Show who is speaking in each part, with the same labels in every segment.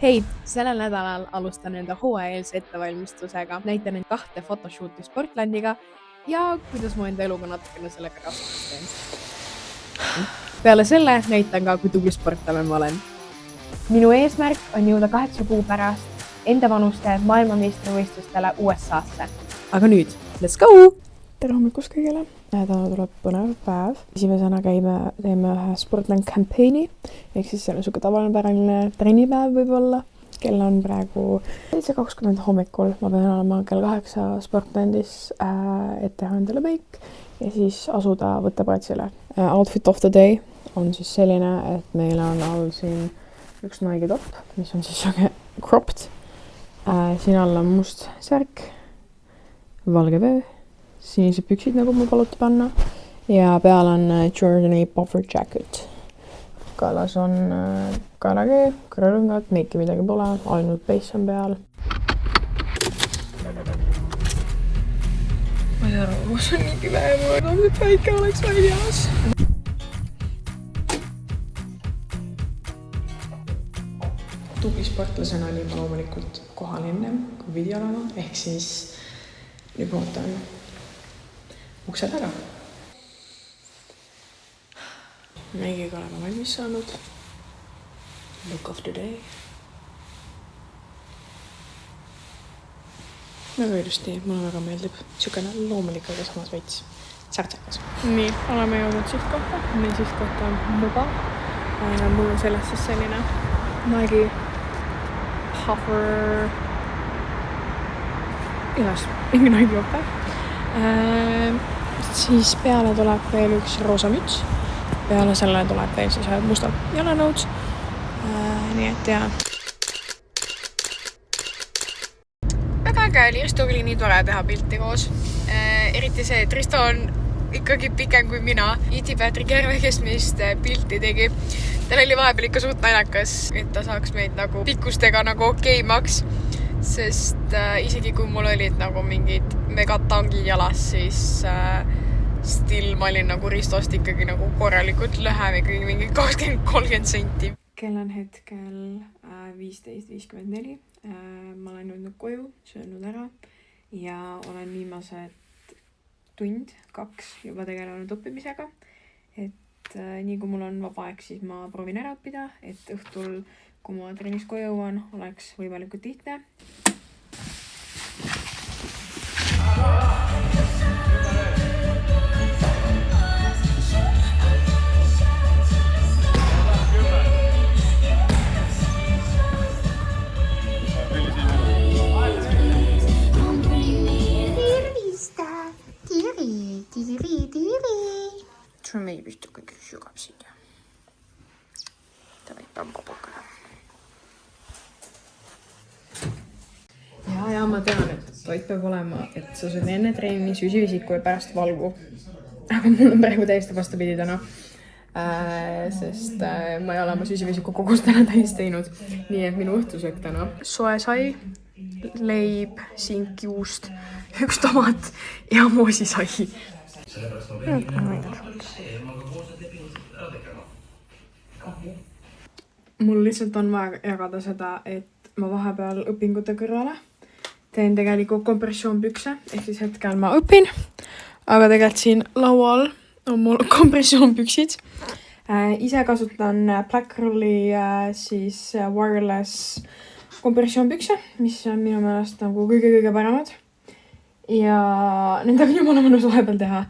Speaker 1: Hei, sellel nädalal alustan enda hooajaeelse ettevalmistusega, näitan end 2 photoshooti Sportlandiga ja kuidas mu enda eluga natukene sellega raskust teen. Peale selle näitan ka, kui tubli sportlane ma olen. Minu eesmärk on jõuda 8 kuu pärast enda vanuste maailmameistrivõistlustele USA-sse. Aga nüüd, let's go!
Speaker 2: Tere hommikust kõigile! Täna tuleb põnev päev. Esimesena teeme ühe Sportland campaign'i, ehk siis selle suke tavaline trennipäev võib-olla. Kell on praegu 7:20 hommikul. Ma pean olema kell 8 Sportlandis, et teha endale meik ja siis asuda võtteplatsile. Outfit of the day on siis selline, et meil on all siin üks Nike top, mis on siis cropped. Siin all on must särk, valge vöö, sinised püksid, nagu mul paluti panna, ja peal on Jordani puffer jacket. Kaelas on kaelakee, kõrvalõngad, meiki midagi pole, ainult base on peal. Ma ei arva, kus on nii kive, mul on nüüd väike oleks väljas. Tubli sportlasena olin ma loomulikult kohal ennem, kui pidi olema, ehk siis nüüd ootan ukse taga. Meigiga oleme valmis saanud. Look of the day. Väga ilusti, mulle väga meeldib. Siukene loomulik, aga samas veits särtsakas. Nii, oleme jõudnud sihtkohta. Meil sihtkohta on mugav. Mul on selles siis selline Nike puffer mingi Nike jope. Siis peale tuleb veel üks roosa müts. Peale selle tuleb veel siis mustad jalanõud. Nii et ja. Väga äge oli, Risto oli nii tore teha pilti koos. Eriti see, et Risto on ikkagi pikem kui mina. Iti Patrick Järve, kes meist pilti tegi. Tal oli vahepeal ikka suht naljakas, et ta saaks meid nagu pikkustega nagu okeimaks. Sest isegi kui mul olid nagu mingid megatangi jalas, siis still ma olin nagu Ristost ikkagi nagu korralikult lühem, ikkagi mingi 20-30 senti. Kell on hetkel 15:54. Ma olen jõudnud koju, söönud ära ja olen viimased tund, 2 juba tegelenud õppimisega. Et nii kui mul on vaba aeg, siis ma proovin ära õppida, et õhtul, kui ma trennis koju jõuan, oleks võimalikult lihtne. Sul me ei püstu kõik sügab siin. Ta võib pampapukana. Ja ma tean, et toit peab olema, et sa sööd enne trenni süsivisiku ja pärast valgu. Aga mul on praegu täiesti vastupidi täna. Sest ma ei ole oma süsivisiku kogust täna täis teinud. Nii et minu õhtusöök täna. Soe sai, leib, sink juust, üks tomat ja moosi sai. Mul lihtsalt on vaja jagada seda, et ma vahepeal õpingute kõrvale teen tegelikult kompressioonpükse, ehk siis hetkel ma õpin, aga tegelikult siin laual on mul kompressioonpüksid. Ise kasutan Black Rolli siis wireless kompressioonpükse, mis on minu meelest nagu kõige paremad. Ja nendega on jumala mõnus vahepeal teha,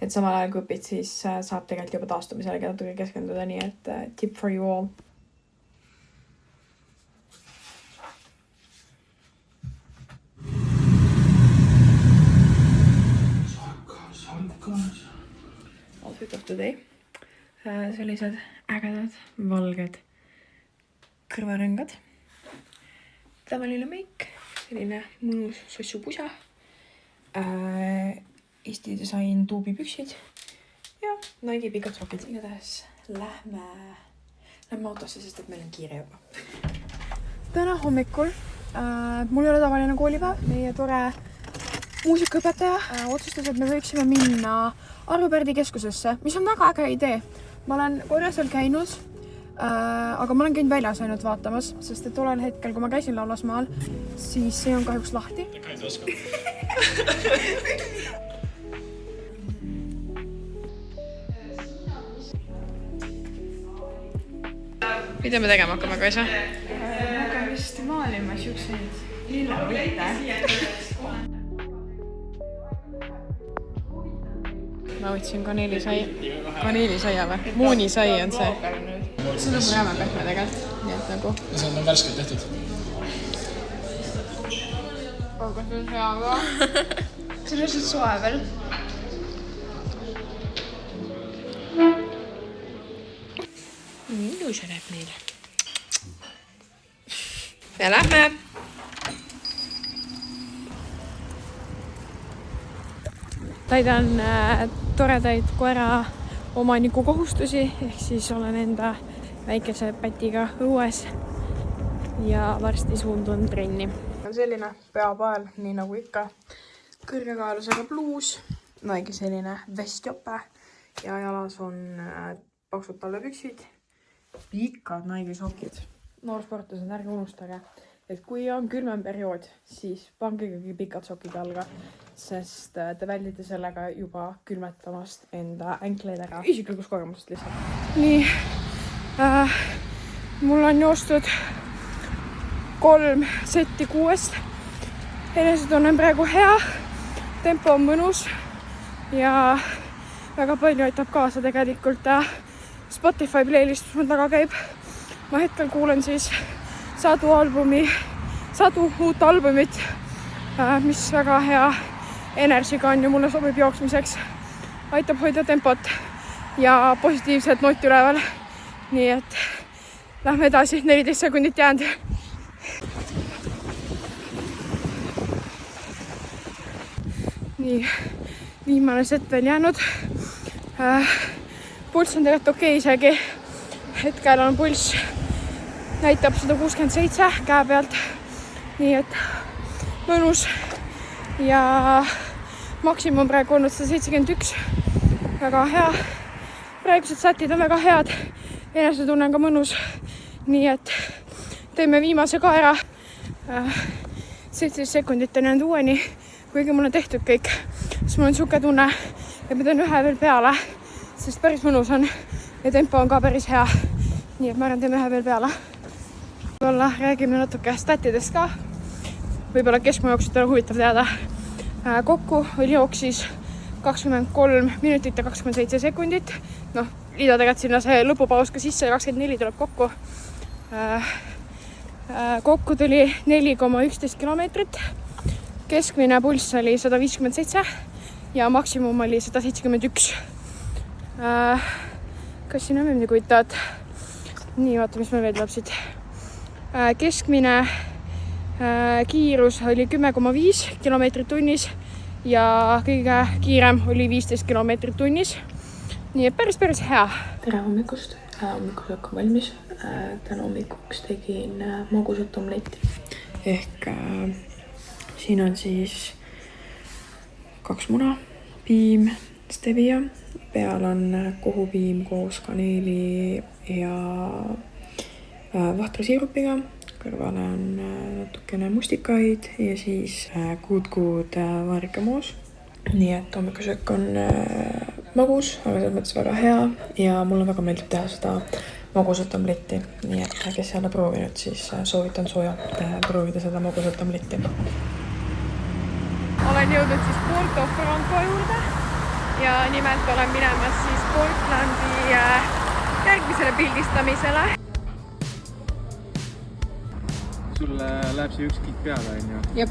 Speaker 2: et samal ajal kui õpid, siis saab tegelikult juba taastumisele natuke keskenduda, nii et tip for you all. Outfit of the day. Sellised ägedad, valged kõrvarõngad. Tavaline meik, selline mõnus sossupusa. Eesti design tuubipüksid ja Nike pikad sokid. Igatahes lähme autosse, sest et meil on kiire juba. Täna hommikul mul ei ole tavaline koolipäev. Meie tore muusikaõpetaja otsustas, et me võiksime minna Arvo Pärdi keskusesse, mis on väga äge idee. Ma olen korra seal käinud, Aga ma olen käinud väljas ainult vaatamas, sest et tollel hetkel, kui ma käisin Laulasmaal, siis see on kahjuks lahti. Mida me tegema hakkame, Kaisa?
Speaker 1: Ma hakkan vist maalima siukseid lillepilte.
Speaker 2: Ma võtsin kaneelisaia või? Muunisai on see. See on nagu rämepehme tegelikult, nii et nagu...
Speaker 3: See on värskelt tehtud.
Speaker 2: Aga see on hea ka.
Speaker 1: See on lihtsalt soe veel.
Speaker 2: Ilusa läheb meile. Ja lähme! Täidan toredaid koera omaniku kohustusi, ehk siis olen enda väikese pätiga õues ja varsti suundun trenni. Selline peapael, nii nagu ikka, kõrgekaalusega pluus, väike selline vestjope ja jalas on paksud talvepüksid, pikad naigisokid. Noorsportlased, ärge unustage, et kui on külmem periood, siis pange ikkagi pikad sokid jalga, sest te väldite sellega juba külmetamast enda änkleid ära. Isiklikust kogemusest lihtsalt. Nii, mul on joostud 3 setti 6. Enesetunne on praegu hea, tempo on mõnus ja väga palju aitab kaasa tegelikult Spotify playlist, mis mul taga käib. Ma hetkel kuulen siis sadu uut albumit, mis väga hea energiga on ja mulle sobib jooksmiseks. Aitab hoida tempot ja positiivset nooti üleval. Nii et lähme edasi, 14 sekundit jäänud. Nii, viimane set veel jäänud. Pulss on tegelikult okei isegi. Hetkel on pulss näitab 167 käe pealt. Nii et mõnus. Ja maksimum praegu olnud 171. Väga hea. Praegused sätid on väga head. Enesetunne on ka mõnus. Nii et teeme viimase ka ära. 17 sekundit on jäänud uueni. Kuigi mul on tehtud kõik, siis mul on siuke tunne, et ma teen ühe veel peale, sest päris mõnus on ja tempo on ka päris hea. Nii et ma arvan, teeme ühe veel peale. Võib-olla räägime natuke statidest ka. Võib-olla keskmajooksjatele huvitav teada. Kokku oli jooksis 23 minutit ja 27 sekundit. Noh, liida tegelikult sinna see lõpupaus ka sisse ja 24 tuleb kokku. Kokku tuli 4,11 kilomeetrit. Keskmine pulss oli 157 ja maksimum oli 171. Kas siin on midagi huvitavat? Nii, vaata, mis meil veel tuleb siit. Keskmine kiirus oli 10,5 kilomeetrit tunnis ja kõige kiirem oli 15 kilomeetrit tunnis. Nii et päris hea.
Speaker 4: Tere hommikust. Hommikusöök on valmis. Täna hommikuks tegin magusat omletti. Ehk siin on siis 2 muna, piim, stevia. Peal on kohupiim koos kaneeli ja vahtrasiirupiga. Kõrvale on natukene mustikaid ja siis kuud vaarikamoos. Nii et hommikusöök on magus, aga selles mõttes väga hea ja mulle väga meeldib teha seda magusat omletti. Nii et kes ei ole proovinud, siis soovitan soojalt proovida seda magusat omletti.
Speaker 2: Olen jõudnud siis Porto Franco juurde ja nimelt olen minemas siis Portlandi järgmisele pildistamisele.
Speaker 3: Sulle läheb see üks kick peale, on ju?
Speaker 2: Jep.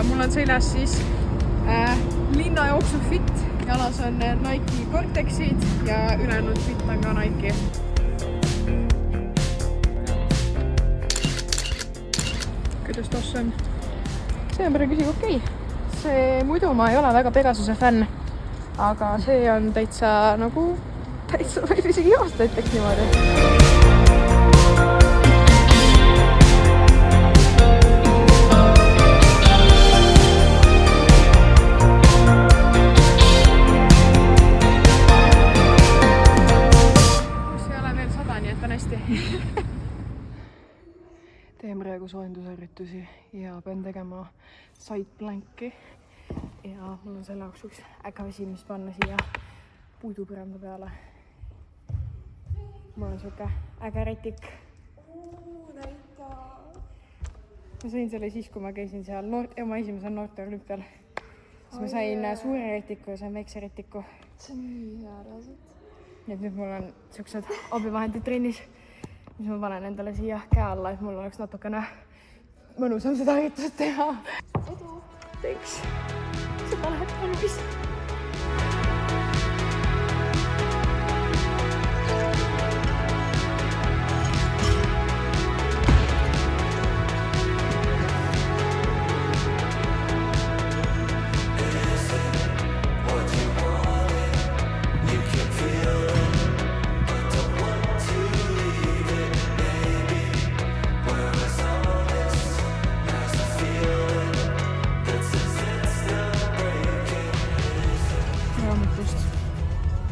Speaker 2: Mul on seljas siis linnajooksu fit, jalas on Nike Cortexid ja ülejäänud fit on ka Nike. Kuidas tossa on? See on praegu isegi okei. See muidu ma ei ole väga Pegasuse fänn, aga see on täitsa võib isegi aasta ütleks niimoodi. harjutusi ja pean tegema side plank'i. Ja mul on selle jaoks üks äge asi, mis panna siia puidupõranda peale. Mul on siuke äge retik. Ma sain selle siis, kui ma käisin seal oma esimesel noorteolümpial. Siis ma sain suure retiku ja sain väikse retiku.
Speaker 5: See on nii hea reaalselt.
Speaker 2: Nii et nüüd mul on siuksed abivahendid trennis, mis ma panen endale siia käe alla, et mul oleks natukene mõnusam seda harjutust teha.
Speaker 5: Edu!
Speaker 2: Thanks! Seda läheb valmis.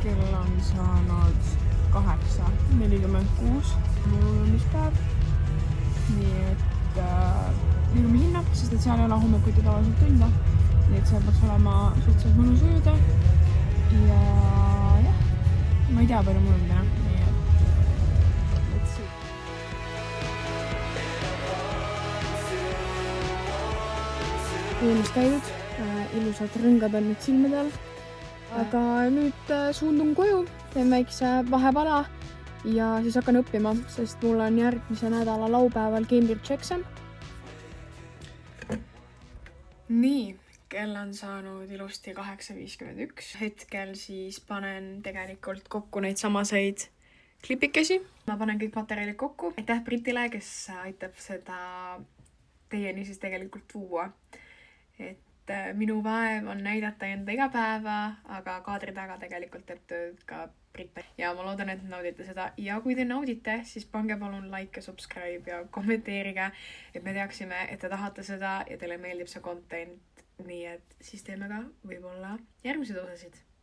Speaker 2: Kell on saanud 8:46 ujumispäev. Nii et liigume sinna, sest et seal ei ole hommikuti tavaliselt tunde. Nii et seal peaks olema suhteliselt mõnus ujuda. Ja jah, ma ei tea palju mul on täna. Nii et let's see. Ujumis käidud, ilusad rõngad on nüüd silmade all. Aga nüüd suundun koju, teen väikse vahepala ja siis hakkan õppima, sest mul on järgmise nädala laupäeval Cambridge eksam. Nii, kell on saanud ilusti 8:51. Hetkel siis panen tegelikult kokku neid samaseid klipikesi. Ma panen kõik materjalid kokku. Aitäh Britile, kes aitab seda teieni siis tegelikult tuua. Et minu vaev on näidata enda iga päeva, aga kaadri taga tegelikult teeb tööd ka Brit. Ja ma loodan, et naudite seda. Ja kui te naudite, siis pange palun like ja subscribe ja kommenteerige, et me teaksime, et te tahate seda ja teile meeldib see content. Nii et siis teeme ka võib-olla järgmiseid osasid.